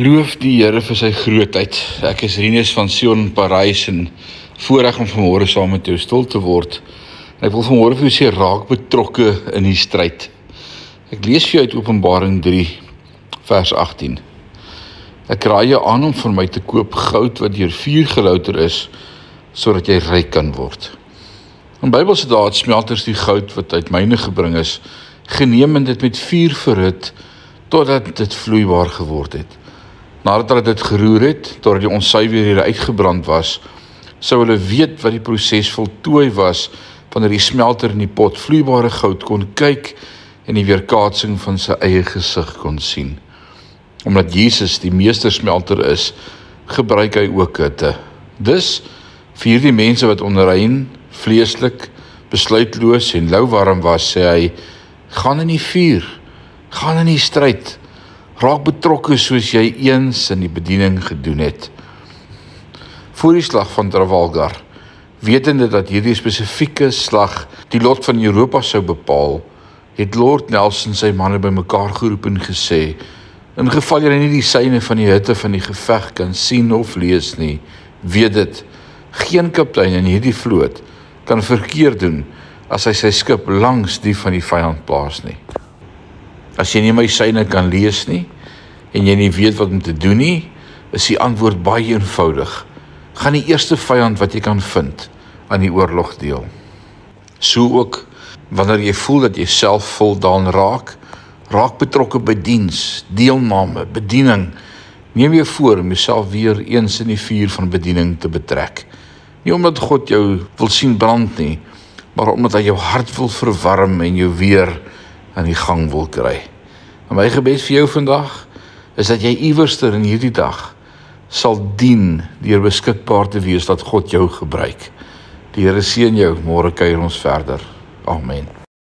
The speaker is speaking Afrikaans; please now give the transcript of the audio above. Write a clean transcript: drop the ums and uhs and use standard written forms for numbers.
Loof die Here vir sy grootheid. Ek is Rinus van Sion Parys en voorreg om vanmôre saam met jou stil te word. En ek wil vanmôre vir jou sê, raak betrokke in die stryd. Ek lees vir jou uit Openbaring 3, vers 18. Ek raai jou aan om vir my te koop goud wat deur vuur gelouter is, sodat jy ryk kan word. In Bybel sê daar, smelters die goud wat uit myne gebring is, geneem en dit met vuur verhit, totdat dit vloeibaar geword het. Nadat hulle dit geroer het, totdat die onsuiverhede uitgebrand was, sou hulle weet wat die proses voltooi was, wanneer die smelter in die pot vloeibare goud kon kyk en die weerkaatsing van sy eie gesig kon sien. Omdat Jesus die meestersmelter is, gebruik hy ook hitte. Dus, vir hierdie mense wat onrein, vleeslik, besluitloos en lauwarm was, sê hy, gaan in die vuur, gaan in die stryd, raak betrokke soos jy eens in die bediening gedoen het. Voor die slag van Trafalgar, wetende dat hierdie spesifieke slag die lot van Europa sou bepaal, het Lord Nelson sy manne bymekaar geroep en gesê, in geval jy nie die syne van die hitte van die geveg kan sien of lees nie, weet dit, geen kaptein in hierdie vloot kan verkeerd doen as hy sy skip langs die van die vyand plaas nie. As jy nie my syne kan lees nie, en jy nie weet wat om te doen nie, is die antwoord baie eenvoudig. Gaan die eerste vyand wat jy kan vind, aan die oorlog deel. So ook, wanneer jy voel dat jy self voldaan raak betrokke by diens, deelname, bediening, neem jy voor om jouself weer eens in die vuur van bediening te betrek. Nie omdat God jou wil sien brand nie, maar omdat hy jou hart wil verwarm en jou weer aan die gang wil kry. En my gebed vir jou vandag is dat jy iewerster in hierdie dag sal dien deur beskikbaar te wees dat God jou gebruik. Die Here seën jou, môre kuier ons verder. Amen.